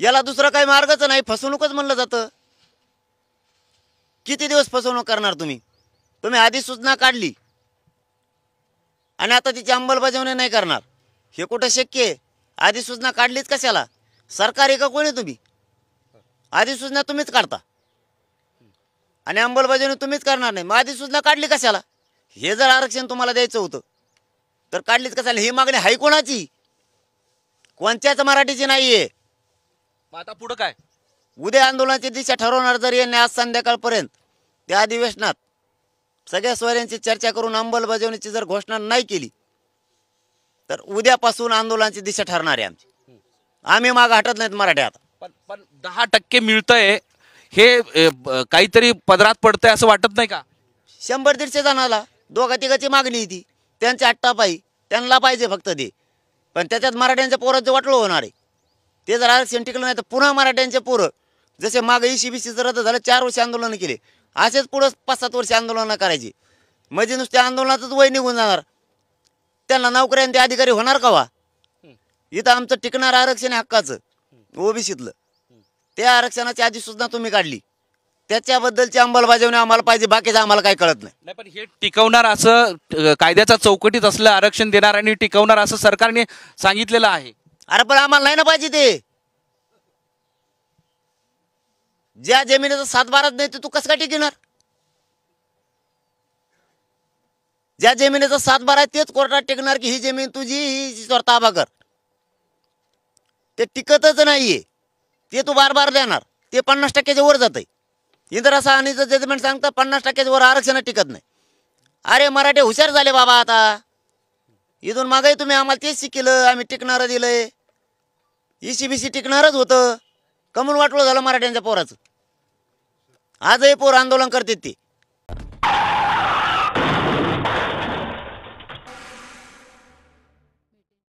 याला दुसरा काही मार्गच नाही, फसवणूकच म्हणलं जातं. किती दिवस फसवणूक करणार तुम्ही? तुम्ही आधी सूचना काढली आणि आता तिची अंमलबजावणी नाही करणार, हे कुठं शक्य आहे? आधी सूचना काढलीच कशाला? सरकारी का कोणी तुम्ही? आधी सूचना तुम्हीच काढता आणि अंमलबजावणी तुम्हीच करणार नाही, मग आधी सूचना काढली कशाला? हे जर आरक्षण तुम्हाला द्यायचं होतं तर काढलीच कशाला? ही मागणी हाय कोणाची? कोणत्याच मराठीची नाहीये. मग आता पुढे काय? उद्या आंदोलनाची दिशा ठरवणार. जर यांनी आज संध्याकाळपर्यंत त्या अधिवेशनात सगळ्या स्वरांची चर्चा करून अंमलबजावणीची जर घोषणा नाही केली तर उद्यापासून आंदोलनाची दिशा ठरणार आहे आमची. आम्ही मागं हटत नाहीत मराठी. आता पण 10% मिळतंय हे काहीतरी पदरात पडतंय असं वाटत नाही का? 100-150 जणाला दोघा तिघाची मागणी आहे ती, त्यांच्या अट्टापायी त्यांना पाहिजे फक्त ते. पण त्याच्यात मराठ्यांच्या पोराचं वाटलं होणार आहे. ते जर आरक्षण टिकलं नाही तर पुन्हा मराठ्यांचे पोरं जसे मागे ECBCचं रद्द झालं, 4 वर्ष आंदोलन केले, असेच पुढं 5-7 वर्ष आंदोलनं करायची. म्हणजे नुसत्या आंदोलनातच वय निघून जाणार. त्यांना नोकऱ्यांचे अधिकारी होणार का वा? इथं आमचं टिकणारं आरक्षण आहे हक्काचं ओबीसीतलं, त्या आरक्षणाची अधिसूचना तुम्ही काढली, त्याच्याबद्दलची अंमलबजावणी आम्हाला पाहिजे, बाकीचं आम्हाला काही कळत नाही. नाही, पण हे टिकवणार असं कायद्याच्या चौकटीत असलं आरक्षण देणार आणि टिकवणार असं सरकारने सांगितलेलं आहे. अरे पण आम्हाला नाही ना पाहिजे ते. ज्या जमिनीचा 7/12 नाही तू कसं काय टिकणार? ज्या जमिनीचा 7/12 तेच कोर्टात टिकणार की ही जमीन तुझी, ही ताबा कर. ते टिकतच नाहीये, ते तू बार देणार, ते 50%च्या वर जात आहे. इंदिरा आणि जजमेंट सांगतं 50%च्या वर आरक्षण टिकत नाही. अरे मराठे हुशार झाले बाबा आता. इथून मागे तुम्ही आम्हाला तेच शिकलं, आम्ही टिकणारं दिलंय. ECBC टिकणारच होतं, कमून वाटलं झालं मराठ्यांच्या पोराचं. आजही पोर आंदोलन करतात ते.